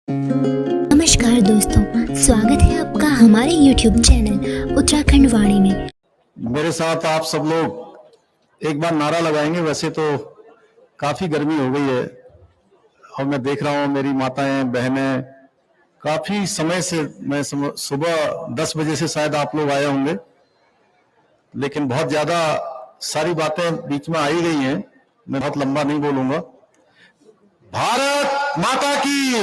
नमस्कार दोस्तों, स्वागत है आपका हमारे YouTube चैनल उत्तराखंड वाणी में। मेरे साथ आप सब लोग एक बार नारा लगाएंगे। वैसे तो काफी गर्मी हो गई है और मैं देख रहा हूँ मेरी माताएं बहनें काफी समय से, मैं सुबह 10 बजे से शायद आप लोग आए होंगे, लेकिन बहुत ज्यादा सारी बातें बीच में आई गई हैं। मैं बहुत लंबा नहीं बोलूंगा। भारत माता की,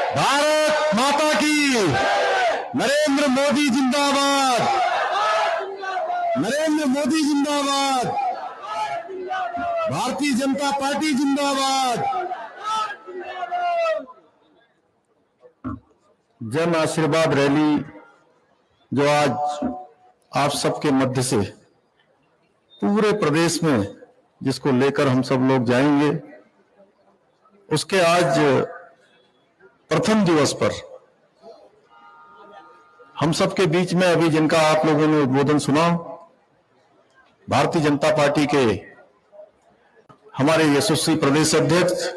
भारत माता की, नरेंद्र मोदी जिंदाबाद, नरेंद्र मोदी जिंदाबाद, भारतीय जनता पार्टी जिंदाबाद। जन आशीर्वाद रैली जो आज आप सबके मध्य से पूरे प्रदेश में जिसको लेकर हम सब लोग जाएंगे, उसके आज प्रथम दिवस पर हम सबके बीच में अभी जिनका आप लोगों ने उद्बोधन सुना, भारतीय जनता पार्टी के हमारे यशस्वी प्रदेश अध्यक्ष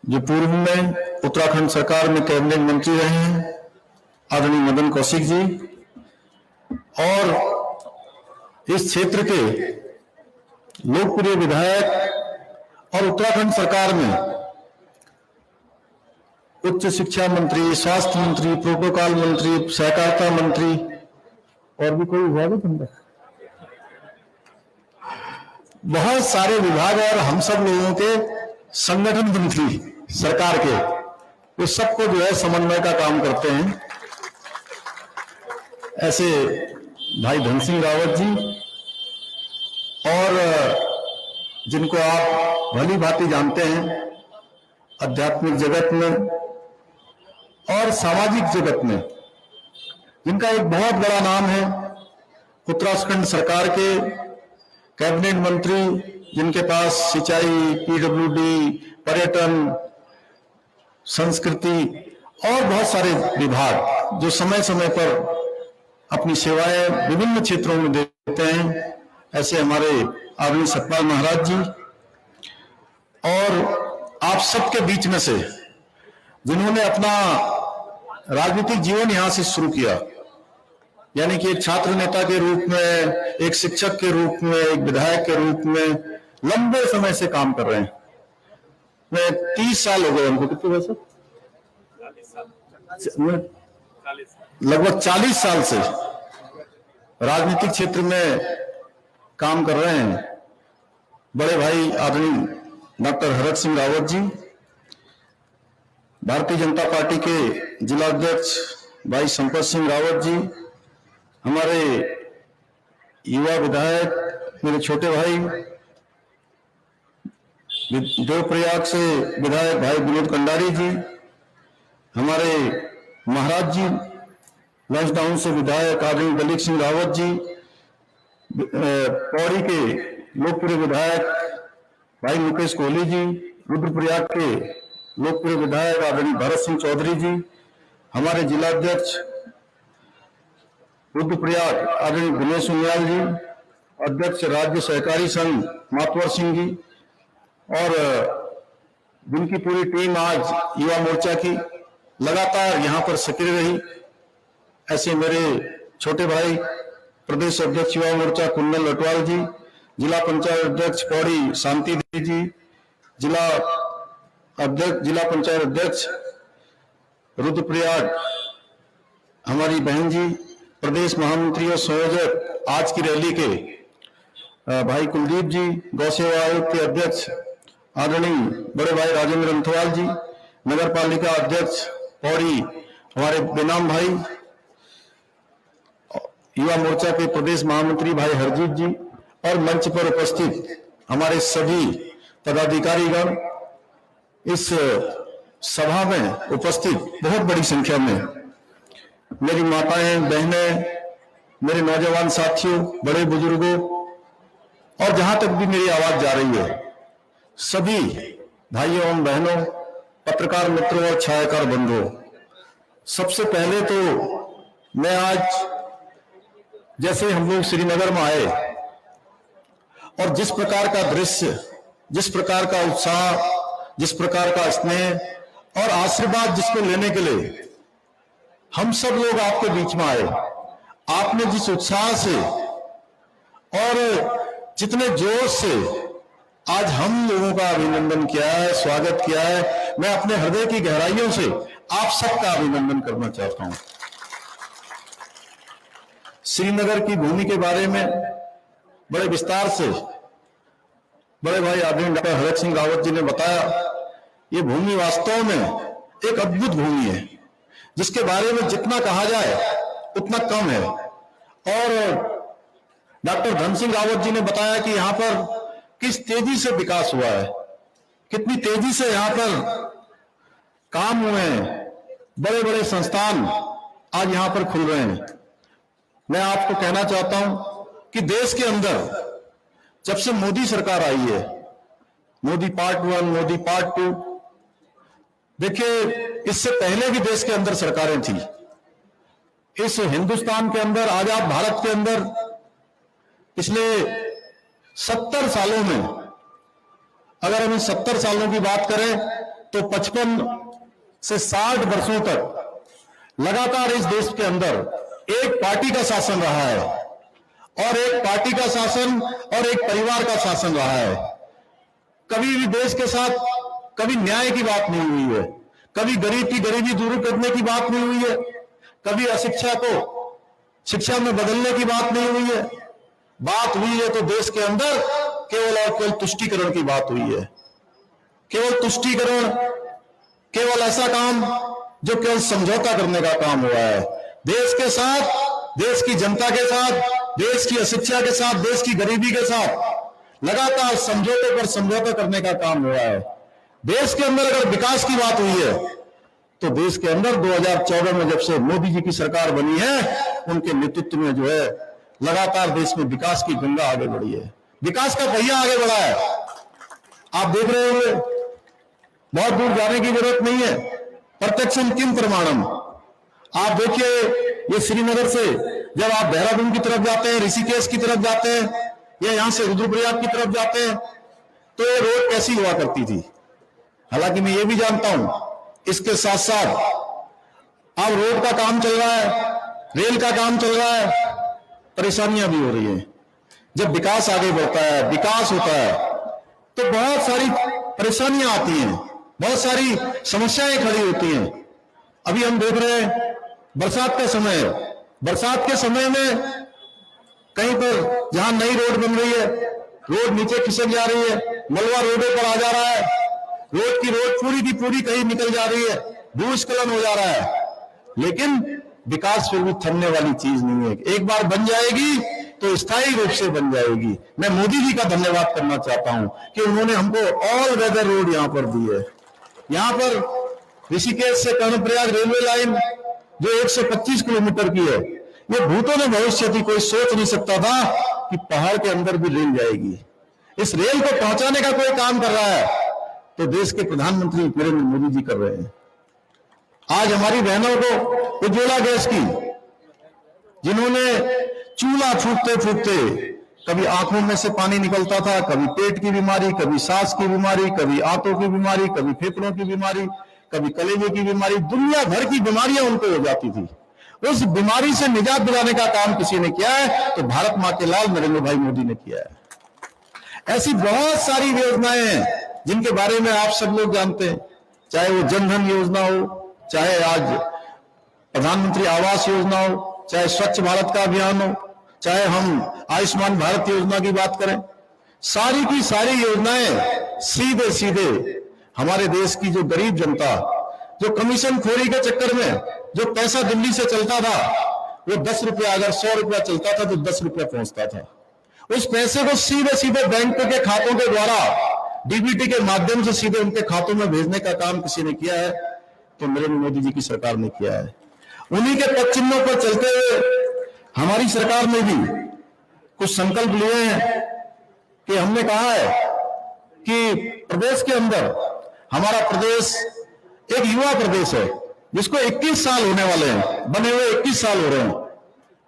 जो पूर्व में उत्तराखंड सरकार में कैबिनेट मंत्री रहे हैं, आदरणीय मदन कौशिक जी, और इस क्षेत्र के लोकप्रिय विधायक और उत्तराखंड सरकार में उच्च शिक्षा मंत्री, स्वास्थ्य मंत्री, प्रोटोकॉल मंत्री, सहकारिता मंत्री और भी कोई विभाग है, बहुत सारे विभाग और हम सब लोगों के संगठन मंत्री सरकार के, वो सबको जो है समन्वय का काम करते हैं। ऐसे भाई धन सिंह रावत जी, और जिनको आप भली भांति जानते हैं आध्यात्मिक जगत में और सामाजिक जगत में, जिनका एक बहुत बड़ा नाम है, उत्तराखंड सरकार के कैबिनेट मंत्री, जिनके पास सिंचाई, पीडब्ल्यूडी, पर्यटन, संस्कृति और बहुत सारे विभाग जो समय समय पर अपनी सेवाएं विभिन्न क्षेत्रों में देते हैं। ऐसे हमारे आदरणीय सतपाल महाराज जी, और आप सबके बीच में से जिन्होंने अपना राजनीतिक जीवन यहां से शुरू किया, यानी कि एक छात्र नेता के रूप में, एक शिक्षक के रूप में, एक विधायक के रूप में लंबे समय से काम कर रहे हैं। मैं 30 साल हो गए उनको, कितने वैसे लगभग 40 साल से राजनीतिक क्षेत्र में काम कर रहे हैं। बड़े भाई आदरणीय डॉक्टर हरक सिंह रावत जी, भारतीय जनता पार्टी के जिला अध्यक्ष भाई संपत सिंह रावत जी, हमारे युवा विधायक मेरे छोटे भाई, देवप्रयाग से विधायक भाई विनोद कंडारी जी, हमारे महाराज जी लंचडाउन से विधायक आदरणीय दलीप सिंह रावत जी, पौड़ी के लोकप्रिय विधायक भाई मुकेश कोहली जी, रुद्रप्रयाग के लोकप्रिय विधायक आदरणीय भरत सिंह चौधरी जी, हमारे जिला अध्यक्ष रुद्रप्रयाग आदरणीय दिनेश उनियाल जी, अध्यक्ष राज्य सहकारी संघ मातवर सिंह जी, और जिनकी पूरी टीम आज युवा मोर्चा की लगातार यहां पर सक्रिय रही, ऐसे मेरे छोटे भाई प्रदेश अध्यक्ष युवा मोर्चा कुंदन लटवाल जी, जिला पंचायत अध्यक्ष पौड़ी शांति देवी जी, जिला पंचायत अध्यक्ष रुद्रप्रयाग हमारी बहन जी, प्रदेश महामंत्री और संयोजक आज की रैली के भाई कुलदीप जी, गौ सेवा आयोग के अध्यक्ष आदरणीय बड़े भाई राजेंद्र अंथवाल जी, नगर पालिका अध्यक्ष पौड़ी हमारे बेनाम भाई, युवा मोर्चा के प्रदेश महामंत्री भाई हरजीत जी, और मंच पर उपस्थित हमारे सभी पदाधिकारीगण, इस सभा में उपस्थित बहुत बड़ी संख्या में मेरी माताएं बहनें, मेरे नौजवान साथियों, बड़े बुजुर्गों, और जहां तक भी मेरी आवाज जा रही है, सभी भाइयों एवं बहनों, पत्रकार मित्रों और छायाकार बंधुओं, सबसे पहले तो मैं आज जैसे हम लोग श्रीनगर में आए और जिस प्रकार का दृश्य, जिस प्रकार का उत्साह, जिस प्रकार का स्नेह और आशीर्वाद जिसको लेने के लिए हम सब लोग आपके बीच में आए, आपने जिस उत्साह से और जितने जोश से आज हम लोगों का अभिनंदन किया है, स्वागत किया है, मैं अपने हृदय की गहराइयों से आप सबका अभिनंदन करना चाहता हूं। श्रीनगर की भूमि के बारे में बड़े विस्तार से बड़े भाई आदरणीय डॉक्टर हरक सिंह रावत जी ने बताया। ये भूमि वास्तव में एक अद्भुत भूमि है, जिसके बारे में जितना कहा जाए उतना कम है। और डॉक्टर धन सिंह रावत जी ने बताया कि यहां पर किस तेजी से विकास हुआ है, कितनी तेजी से यहां पर काम हुए हैं, बड़े बड़े संस्थान आज यहां पर खुल रहे हैं। मैं आपको कहना चाहता हूं कि देश के अंदर जब से मोदी सरकार आई है, मोदी पार्ट 1, मोदी पार्ट 2, देखिए इससे पहले भी देश के अंदर सरकारें थी। इस हिंदुस्तान के अंदर, आजाद भारत के अंदर पिछले 70 सालों में, अगर हम 70 सालों की बात करें तो 55 से 60 वर्षों तक लगातार इस देश के अंदर एक पार्टी का शासन रहा है, और एक पार्टी का शासन और एक परिवार का शासन रहा है। कभी भी देश के साथ कभी न्याय की बात नहीं हुई है, कभी गरीब की गरीबी दूर करने की बात नहीं हुई है, कभी अशिक्षा को शिक्षा में बदलने की बात नहीं हुई है। बात हुई है तो देश के अंदर केवल और केवल तुष्टीकरण की बात हुई है। केवल तुष्टीकरण, केवल ऐसा काम जो केवल समझौता करने का काम हुआ है। देश के साथ, देश की जनता के साथ, देश की अशिक्षा के साथ, देश की गरीबी के साथ लगातार समझौते पर समझौता करने का काम हुआ है। देश के अंदर अगर विकास की बात हुई है तो देश के अंदर 2014 में जब से मोदी जी की सरकार बनी है, उनके नेतृत्व में जो है लगातार देश में विकास की गंगा आगे बढ़ी है, विकास का पहिया आगे बढ़ा है। आप देख रहे होंगे, बहुत दूर जाने की जरूरत नहीं है, प्रत्यक्षम किम प्रमाणम। आप देखिए, ये श्रीनगर से जब आप देहरादून की तरफ जाते हैं, ऋषिकेश की तरफ जाते हैं, या यहां से रुद्रप्रयाग की तरफ जाते हैं, तो ये रोड कैसी हुआ करती थी। हालांकि मैं ये भी जानता हूं, इसके साथ साथ अब रोड का काम चल रहा है, रेल का काम चल रहा है, परेशानियां भी हो रही है। जब विकास आगे बढ़ता है, विकास होता है, तो बहुत सारी परेशानियां आती हैं, बहुत सारी समस्याएं खड़ी होती हैं। अभी हम देख रहे हैं बरसात का समय है, बरसात के समय में कहीं पर जहां नई रोड बन रही है, रोड नीचे खिसक जा रही है, मलबा रोडों पर आ जा रहा है, रोड की रोड पूरी की पूरी कहीं निकल जा रही है, भूस्खलन हो जा रहा है। लेकिन विकास फिर भी थमने वाली चीज नहीं है, एक बार बन जाएगी तो स्थायी रूप से बन जाएगी। मैं मोदी जी का धन्यवाद करना चाहता हूं कि उन्होंने हमको ऑल वेदर रोड यहां पर दी है। यहां पर ऋषिकेश से कर्णप्रयाग रेलवे लाइन जो 125 किलोमीटर की है, ये भूतों ने भविष्य थी, कोई सोच नहीं सकता था कि पहाड़ के अंदर भी रेल जाएगी। इस रेल को पहुंचाने का कोई काम कर रहा है तो देश के प्रधानमंत्री नरेंद्र मोदी जी कर रहे हैं। आज हमारी बहनों को उज्ज्वला गैस की, जिन्होंने चूल्हा फूकते फूकते कभी आंखों में से पानी निकलता था, कभी पेट की बीमारी, कभी सांस की बीमारी, कभी आंतों की बीमारी, कभी फेफड़ों की बीमारी, कभी कलेजे की बीमारी, दुनिया भर की बीमारियां उनको हो जाती थी। उस बीमारी से निजात दिलाने का काम किसी ने किया है तो भारत मां के लाल नरेंद्र भाई मोदी ने किया है। ऐसी बहुत सारी योजनाएं हैं जिनके बारे में आप सब लोग जानते हैं, चाहे वो जनधन योजना हो, चाहे आज प्रधानमंत्री आवास योजना हो, चाहे स्वच्छ भारत का अभियान हो, चाहे हम आयुष्मान भारत योजना की बात करें, सारी की सारी योजनाएं सीधे सीधे हमारे देश की जो गरीब जनता, जो कमीशन खोरी के चक्कर में जो पैसा दिल्ली से चलता था, वो 10 रुपया, अगर 100 रुपया चलता था तो 10 रुपया पहुंचता था, उस पैसे को सीधे सीधे बैंक के खातों के द्वारा डीबीटी के माध्यम से सीधे उनके खातों में भेजने का काम किसी ने किया है तो नरेंद्र मोदी जी की सरकार ने किया है। उन्हीं के पद चिन्हों पर चलते हुए हमारी सरकार ने भी कुछ संकल्प लिए हैं कि हमने कहा है कि प्रदेश के अंदर, हमारा प्रदेश एक युवा प्रदेश है जिसको 21 साल होने वाले हैं, बने हुए 21 साल हो रहे हैं,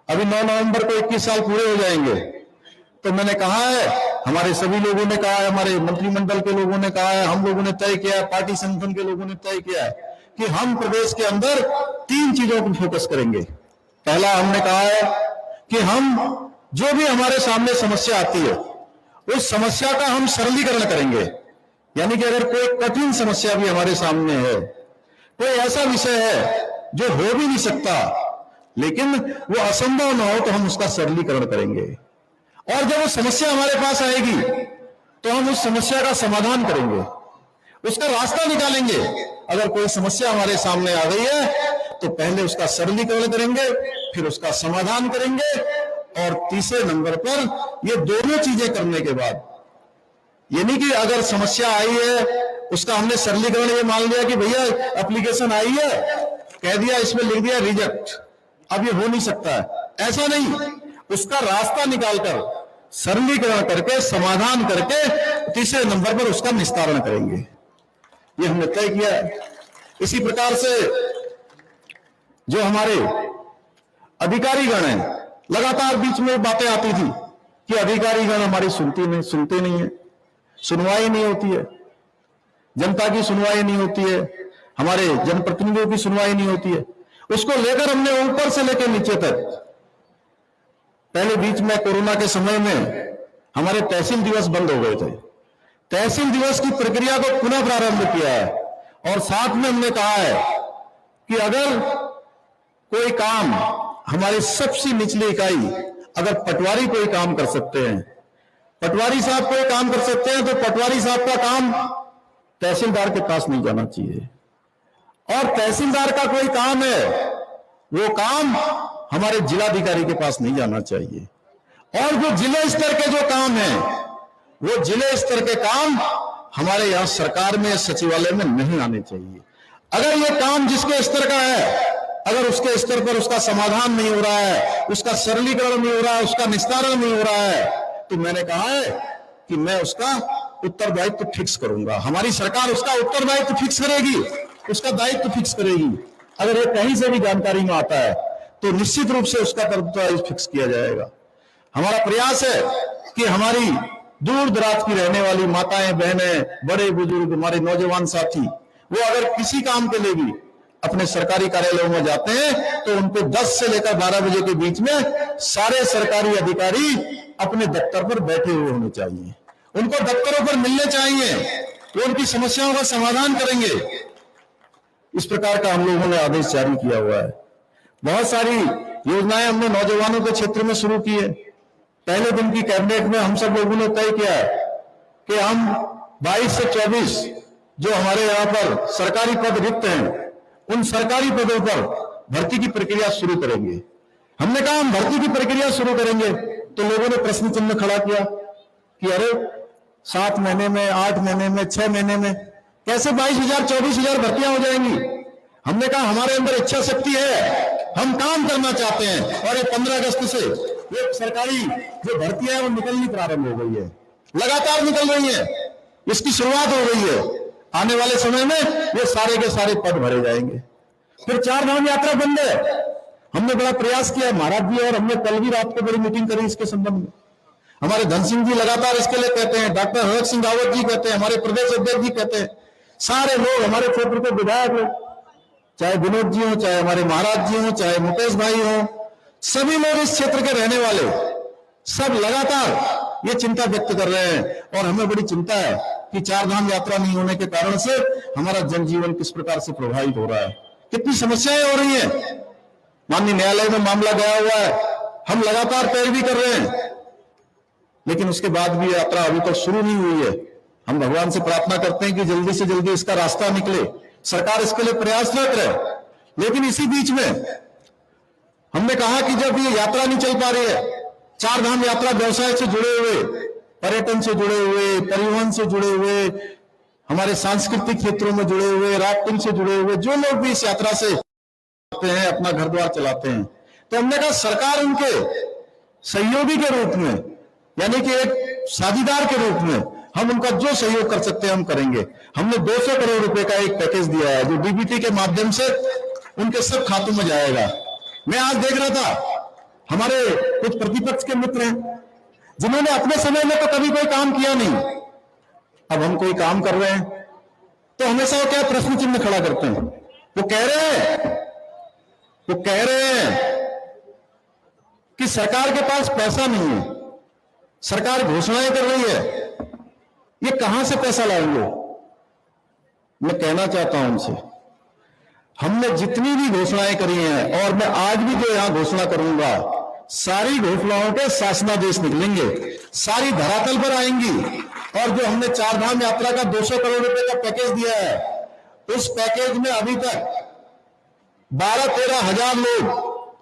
अभी 9 नवंबर को 21 साल पूरे हो जाएंगे। तो मैंने कहा है, हमारे सभी लोगों ने कहा है, हमारे मंत्रिमंडल के लोगों ने कहा है, हम लोगों ने तय किया है, पार्टी संगठन के लोगों ने तय किया है कि हम प्रदेश के अंदर 3 चीजों पर फोकस करेंगे। पहला, हमने कहा है कि हम जो भी हमारे सामने समस्या आती है उस समस्या का हम सरलीकरण करेंगे। यानी कि अगर कोई कठिन समस्या भी हमारे सामने है, कोई ऐसा विषय है जो हो भी नहीं सकता लेकिन वो असंभव ना हो, तो हम उसका सरलीकरण करेंगे। और जब वो समस्या हमारे पास आएगी तो हम उस समस्या का समाधान करेंगे, उसका रास्ता निकालेंगे। अगर कोई समस्या हमारे सामने आ गई है तो पहले उसका सरलीकरण करेंगे, फिर उसका समाधान करेंगे, और तीसरे नंबर पर ये दोनों चीजें करने के बाद, यानी कि अगर समस्या आई है उसका हमने सरलीकरण ये मान लिया कि भैया एप्लीकेशन आई है, कह दिया, इसमें लिख दिया रिजेक्ट, अब ये हो नहीं सकता है, ऐसा नहीं, उसका रास्ता निकालकर सरलीकरण करके समाधान करके तीसरे नंबर पर उसका निस्तारण करेंगे, ये हमने तय किया है। इसी प्रकार से जो हमारे अधिकारीगण हैं, लगातार बीच में बातें आती थी कि अधिकारीगण हमारी सुनते नहीं है, सुनवाई नहीं होती है, जनता की सुनवाई नहीं होती है, हमारे जनप्रतिनिधियों की सुनवाई नहीं होती है। उसको लेकर हमने ऊपर से लेकर नीचे तक, पहले बीच में कोरोना के समय में हमारे तहसील दिवस बंद हो गए थे, तहसील दिवस की प्रक्रिया को पुनः प्रारंभ किया है, और साथ में हमने कहा है कि अगर कोई काम, हमारी सबसे निचली इकाई, अगर पटवारी कोई काम कर सकते हैं, पटवारी साहब कोई काम कर सकते हैं, तो पटवारी साहब का काम तहसीलदार के पास नहीं जाना चाहिए, और तहसीलदार का कोई काम है वो काम हमारे जिलाधिकारी के पास नहीं जाना चाहिए, और जो जिले स्तर के जो काम है वो जिले स्तर के काम हमारे यहां सरकार में, सचिवालय में नहीं आने चाहिए। अगर ये काम जिसके स्तर का है, अगर उसके स्तर पर उसका समाधान नहीं हो रहा है, उसका सरलीकरण नहीं हो रहा है, उसका निस्तारण नहीं हो रहा है, तो मैंने कहा है कि मैं उसका उत्तरदायित्व फिक्स करूंगा। हमारी सरकार उसका उत्तरदायित्व फिक्स करेगी, उसका दायित्व फिक्स करेगी। अगर ये कहीं से भी जानकारी में आता है तो निश्चित रूप से उसका उत्तरदायित्व फिक्स किया जाएगा। हमारा प्रयास है कि हमारी दूर दराज की रहने वाली माताएं, बहनें, बड़े बुजुर्ग, हमारे नौजवान साथी, वो अगर किसी काम के लिए भी अपने सरकारी कार्यालयों में जाते हैं तो उनको 10 से लेकर 12 बजे के बीच में सारे सरकारी अधिकारी अपने दफ्तर पर बैठे हुए होने चाहिए, उनको दफ्तरों पर मिलने चाहिए, वो उनकी समस्याओं का समाधान करेंगे। इस प्रकार का हम लोगों ने आदेश जारी किया हुआ है। बहुत सारी योजनाएं हमने नौजवानों के क्षेत्र में शुरू की है। पहले दिन की कैबिनेट में हम सब लोगों ने तय किया है कि हम 22 से 24 जो हमारे यहाँ पर सरकारी पद रिक्त हैं, उन सरकारी पदों पर भर्ती की प्रक्रिया शुरू करेंगे। हमने कहा हम भर्ती की प्रक्रिया शुरू करेंगे, तो लोगों ने प्रश्न चिन्ह खड़ा किया कि अरे 7 महीने में, 8 महीने में, 6 महीने में कैसे 22,000 24,000 भर्तियां हो जाएंगी। हमने कहा हमारे अंदर इच्छा शक्ति है, हम काम करना चाहते हैं, और ये 15 अगस्त से ये सरकारी जो भर्तियां है वो निकलनी प्रारंभ हो गई है, लगातार निकल रही है, इसकी शुरुआत हो गई है। आने वाले समय में ये सारे के सारे पद भरे जाएंगे। फिर 4 धाम यात्रा बंद है, हमने बड़ा प्रयास किया महाराज जी, और हमने कल भी रात को बड़ी मीटिंग करी इसके संबंध में। हमारे धन सिंह जी लगातार इसके लिए कहते हैं, डॉक्टर हरक सिंह रावत जी कहते हैं, हमारे प्रदेश अध्यक्ष जी कहते हैं, सारे लोग, हमारे क्षेत्र के विधायक लोग, चाहे विनोद जी हो, चाहे हमारे महाराज जी हो, चाहे मुकेश भाई हो, सभी लोग इस क्षेत्र के रहने वाले सब लगातार ये चिंता व्यक्त कर रहे हैं, और हमें बड़ी चिंता है कि 4 धाम यात्रा नहीं होने के कारण से हमारा जनजीवन किस प्रकार से प्रभावित हो रहा है, कितनी समस्याएं हो रही हैं। माननीय न्यायालय में मामला गया हुआ है, हम लगातार पैरवी कर रहे हैं, लेकिन उसके बाद भी यात्रा अभी तक शुरू नहीं हुई है। हम भगवान से प्रार्थना करते हैं कि जल्दी से जल्दी इसका रास्ता निकले, सरकार इसके लिए प्रयासरत रहे। लेकिन इसी बीच में हमने कहा कि जब ये यात्रा नहीं चल पा रही है, 4 धाम यात्रा व्यवसाय से जुड़े हुए, पर्यटन से जुड़े हुए, परिवहन से जुड़े हुए, हमारे सांस्कृतिक क्षेत्रों में जुड़े हुए, राफ्टिंग से जुड़े हुए जो लोग भी इस यात्रा से हैं, अपना घर द्वार चलाते हैं, तो हमने कहा सरकार उनके सहयोगी के रूप में, यानी कि एक साझीदार के रूप में हम उनका जो सहयोग कर सकते हैं हम करेंगे। हमने 200 करोड़ रुपए का एक पैकेज दिया है जो डीबीटी के माध्यम से उनके सब खातों में जाएगा। मैं आज देख रहा था, हमारे कुछ प्रतिपक्ष के मित्र हैं, जिन्होंने अपने समय में तो कभी कोई काम किया नहीं, अब हम कोई काम कर रहे हैं तो हमेशा वो क्या प्रश्न चिन्ह खड़ा करते हैं। वो कह रहे हैं कि सरकार के पास पैसा नहीं है, सरकार घोषणाएं कर रही है, ये कहां से पैसा लाएंगे। मैं कहना चाहता हूं उनसे, हमने जितनी भी घोषणाएं करी हैं और मैं आज भी जो यहां घोषणा करूंगा, सारी घोषणाओं के शासनादेश निकलेंगे, सारी धरातल पर आएंगी। और जो हमने चारधाम यात्रा का 200 करोड़ रुपए का पैकेज दिया है, उस पैकेज में अभी तक 12-13 हजार लोग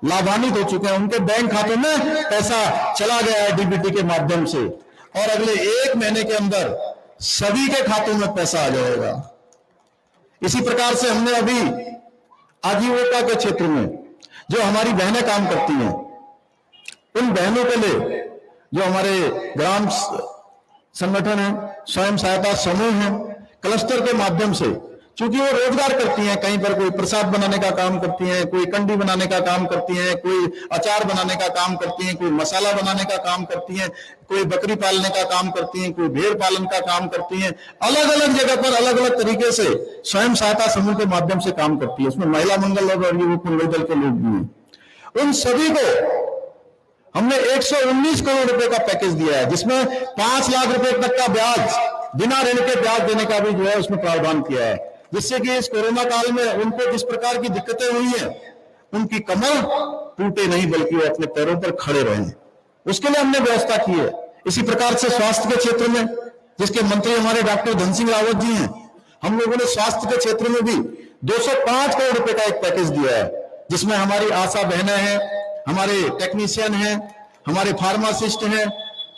लाभान्वित हो चुके हैं, उनके बैंक खातों में पैसा चला गया है डीबीटी के माध्यम से, और अगले 1 महीने के अंदर सभी के खातों में पैसा आ जाएगा। इसी प्रकार से हमने अभी आजीविका के क्षेत्र में जो हमारी बहनें काम करती हैं, उन बहनों के लिए जो हमारे ग्राम संगठन है, स्वयं सहायता समूह है, क्लस्टर के माध्यम से, क्योंकि वो रोजगार करती हैं, कहीं पर कोई प्रसाद बनाने का काम करती हैं, कोई कंडी बनाने का काम करती हैं, कोई अचार बनाने का काम करती हैं, कोई मसाला बनाने का काम करती हैं, कोई बकरी पालने का काम करती हैं, कोई भेड़ पालन का काम करती हैं, अलग अलग जगह पर अलग अलग तरीके से स्वयं सहायता समूह के माध्यम से काम करती है। उसमें महिला मंगल और युवक मंगल दल के लोग भी हैं। उन सभी को हमने 119 करोड़ रुपए का पैकेज दिया है, जिसमें 5 लाख रुपए तक का ब्याज, बिना ऋण के ब्याज देने का भी जो है उसमें प्रावधान किया है, जिससे कि इस कोरोना काल में उनको जिस प्रकार की दिक्कतें हुई हैं, उनकी कमर टूटे नहीं, बल्कि वो अपने पैरों पर खड़े रहें, उसके लिए हमने व्यवस्था की है। इसी प्रकार से स्वास्थ्य के क्षेत्र में, जिसके मंत्री हमारे डॉक्टर धन सिंह रावत जी हैं, हम लोगों ने स्वास्थ्य के क्षेत्र में भी 205 करोड़ रुपए का एक पैकेज दिया है, जिसमें हमारी आशा बहनें हैं, हमारे टेक्नीशियन हैं, हमारे फार्मासिस्ट हैं,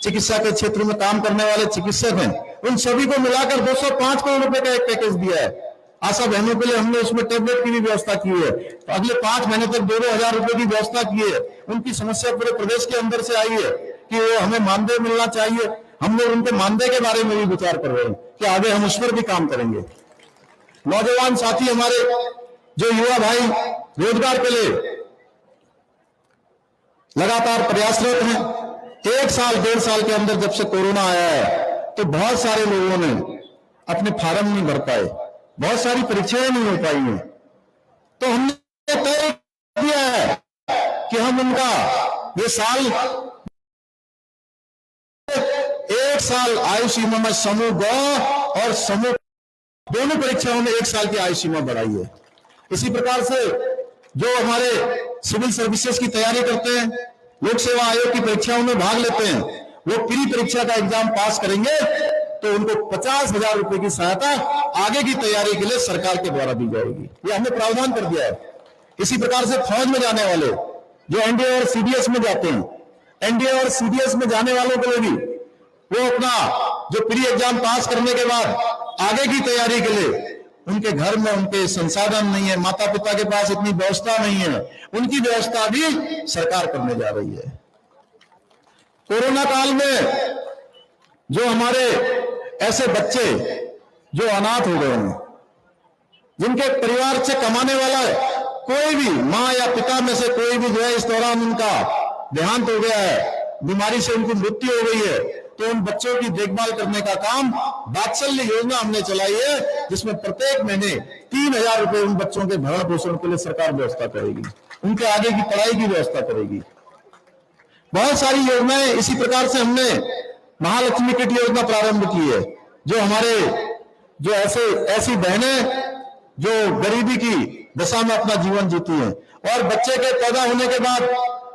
चिकित्सा के क्षेत्र में काम करने वाले चिकित्सक हैं, उन सभी को मिलाकर 205 करोड़ रुपए का एक पैकेज दिया है। आशा बहनों के लिए हमने उसमें टेबलेट की भी व्यवस्था की है, तो अगले 5 महीने तक 2-2 हजार रुपए की व्यवस्था की है। उनकी समस्या पूरे प्रदेश के अंदर से आई है कि वो हमें मानदेय मिलना चाहिए, हम लोग उनके मानदेय के बारे में भी विचार कर रहे हैं कि आगे हम उस पर भी काम करेंगे। नौजवान साथी हमारे, जो युवा भाई रोजगार के लिए लगातार प्रयासरत हैं, 1 साल 1.5 साल के अंदर जब से कोरोना आया है, तो बहुत सारे लोगों ने अपने फार्म नहीं भर पाए, बहुत सारी परीक्षाएं नहीं हो पाई हैं, तो हमने तय किया है कि हम उनका ये साल 1 साल आयु सीमा में समूह ग और समूह दोनों परीक्षाओं में 1 साल की आयु सीमा बढ़ाई है। इसी प्रकार से जो हमारे सिविल सर्विसेज की तैयारी करते हैं, लोक सेवा आयोग की परीक्षाओं में भाग लेते हैं, वो प्री परीक्षा का एग्जाम पास करेंगे तो उनको 50,000 रुपए की सहायता आगे की तैयारी के लिए सरकार के द्वारा दी जाएगी। ये हमने प्रावधान कर दिया है। इसी प्रकार से फौज में जाने वाले जो एनडीए और सीडीएस में जाते हैं, एनडीए और सीडीएस में जाने वालों के लिए भी वो अपना जो प्री एग्जाम पास करने के बाद आगे की तैयारी के लिए, उनके घर में उनके संसाधन नहीं है, माता पिता के पास इतनी व्यवस्था नहीं है, उनकी व्यवस्था भी सरकार करने जा रही है। कोरोना काल में जो हमारे ऐसे बच्चे जो अनाथ हो गए हैं, जिनके परिवार से कमाने वाला कोई भी मां या पिता में से कोई भी जो है इस दौरान उनका देहांत हो गया है, बीमारी से उनकी मृत्यु हो गई है, तो उन बच्चों की देखभाल करने का काम वात्सल्य योजना हमने चलाई है, जिसमें प्रत्येक महीने 3,000 रुपए उन बच्चों के भरण पोषण के लिए सरकार व्यवस्था करेगी, उनके आगे की पढ़ाई की व्यवस्था करेगी। बहुत सारी योजनाएं इसी प्रकार से हमने महालक्ष्मी किट योजना प्रारंभ की है, जो हमारे जो ऐसी बहनें जो गरीबी की दशा में अपना जीवन जीती हैं, और बच्चे के पैदा होने के बाद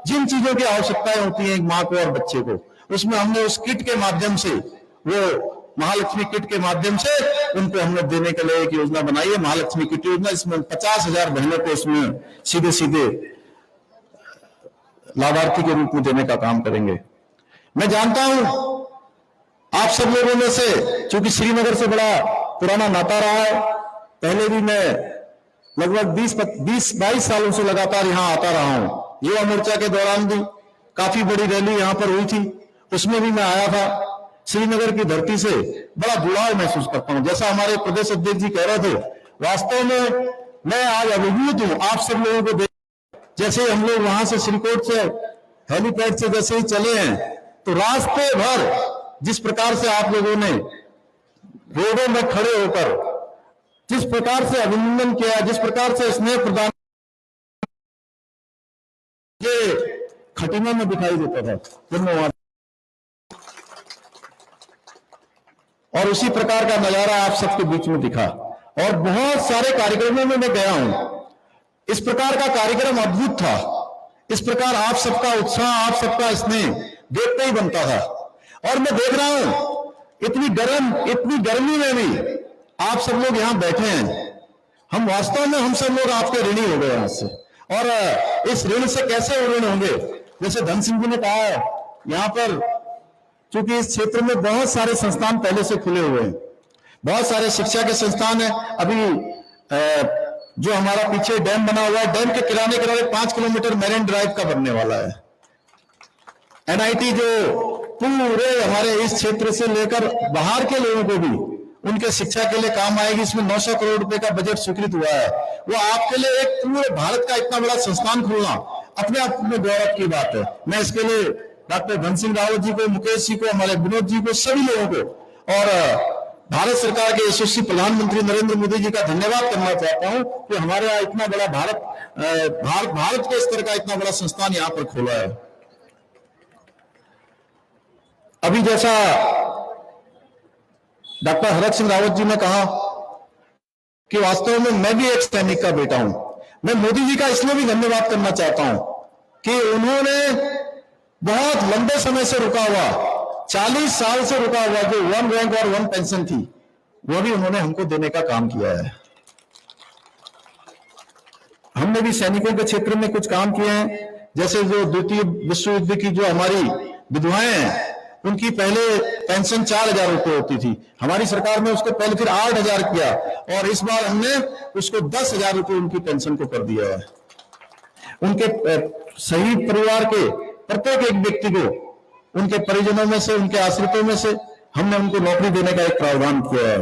जिन चीजों की आवश्यकताएं होती हैं एक मां को और बच्चे को, उसमें हमने उस किट के माध्यम से, वो महालक्ष्मी किट के माध्यम से उनको हमने देने के लिए एक योजना बनाई है, महालक्ष्मी किट योजना। इसमें 50,000 बहनों को इसमें सीधे सीधे लाभार्थी के रूप में देने का काम करेंगे। मैं जानता हूं आप सब लोगों में से, चूंकि श्रीनगर से बड़ा पुराना नाता रहा है, पहले भी मैं लगभग 20-22 सालों से लगातार यहां आता रहा हूं। युवा मोर्चा के दौरान भी काफी बड़ी रैली यहां पर हुई थी, उसमें भी मैं आया था। श्रीनगर की धरती से बड़ा जुड़ाव महसूस करता हूं। जैसा हमारे प्रदेश अध्यक्ष जी कह रहे थे, वास्तव में मैं आज अभिभूत हूं आप सब लोगों को देख। जैसे हम लोग वहां से श्रीकोट से हेलीपैड से जैसे ही चले हैं, तो रास्ते भर जिस प्रकार से आप लोगों ने रोडों में खड़े होकर जिस प्रकार से अभिनंदन किया, जिस प्रकार से स्नेह प्रदान, ये खटीमा में दिखाई देता था धन्यवाद। और उसी प्रकार का नजारा आप सबके बीच में दिखा और बहुत सारे कार्यक्रमों में मैं गया हूं। इस प्रकार का कार्यक्रम अद्भुत था। इस प्रकार आप सबका उत्साह, आप सबका स्नेह देखते ही बनता था। और मैं देख रहा हूं इतनी गर्मी में भी आप सब लोग यहां बैठे हैं। हम वास्तव में हम सब लोग आपके ऋणी हो गए यहां से। और इस ऋण से कैसे ऋण होंगे, जैसे धन सिंह जी ने कहा है, यहां पर चूंकि इस क्षेत्र में बहुत सारे संस्थान पहले से खुले हुए हैं, बहुत सारे शिक्षा के संस्थान हैं। अभी जो हमारा पीछे डैम बना हुआ है, डैम के किनारे 5 किलोमीटर मैरिन ड्राइव का बनने वाला है। एनआईटी जो पूरे हमारे इस क्षेत्र से लेकर बाहर के लोगों को भी उनके शिक्षा के लिए काम आएगी। इसमें 900 करोड़ रुपए का बजट स्वीकृत हुआ है। वो आपके लिए एक पूरे भारत का इतना बड़ा संस्थान खोलना अपने आप में गौरव की बात है। मैं इसके लिए डॉक्टर धन सिंह रावत जी को, मुकेश जी को, हमारे विनोद जी को, सभी लोगों को और भारत सरकार के यशस्वी प्रधानमंत्री नरेंद्र मोदी जी का धन्यवाद करना चाहता हूं कि हमारे यहाँ इतना बड़ा भारत के स्तर का इतना बड़ा संस्थान यहां पर खोला है। अभी जैसा डॉक्टर हरक सिंह रावत जी ने कहा कि वास्तव में मैं भी एक सैनिक का बेटा हूं। मैं मोदी जी का इसलिए भी धन्यवाद करना चाहता हूं कि उन्होंने बहुत लंबे समय से रुका हुआ, 40 साल से रुका हुआ जो 1 रैंक और 1 पेंशन थी, वो भी उन्होंने हमको देने का काम किया है। हमने भी सैनिकों के क्षेत्र में कुछ काम किए हैं। जैसे जो द्वितीय विश्व युद्ध की जो हमारी विधवाएं हैं, उनकी पहले पेंशन 4,000 रुपए होती थी। हमारी सरकार ने उसको पहले फिर 8,000 किया और इस बार हमने उसको 10,000 रुपए उनकी पेंशन को कर दिया है। उनके शहीद परिवार के प्रत्येक एक व्यक्ति को, उनके परिजनों में से, उनके आश्रितों में से हमने उनको नौकरी देने का एक प्रावधान किया है।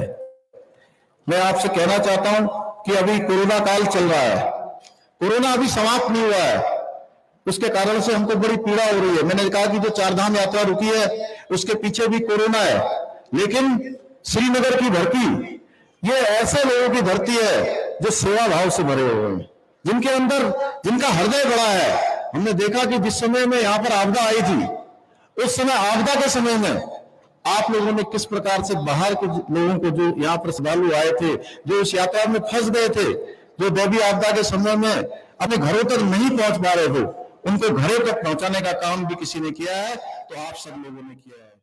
मैं आपसे कहना चाहता हूं कि अभी कोरोना काल चल रहा है, कोरोना अभी समाप्त नहीं हुआ है, उसके कारण से हमको बड़ी पीड़ा हो रही है। मैंने कहा कि जो 4 धाम यात्रा रुकी है उसके पीछे भी कोरोना है, लेकिन श्रीनगर की धरती ये ऐसे लोगों की धरती है जो सेवा भाव से भरे हुए हैं, जिनके अंदर, जिनका हृदय बड़ा है। हमने देखा कि जिस समय में यहां पर आपदा आई थी, उस समय आपदा के समय में आप लोगों ने किस प्रकार से बाहर के लोगों को, जो यहाँ पर श्रद्धालु आए थे, जो उस यात्रा में फंस गए थे, जो दैवीय आपदा के समय में अपने घरों तक नहीं पहुंच पा रहे थे, उनको घरों तक पहुंचाने का काम भी किसी ने किया है, तो आप सब लोगों ने किया है।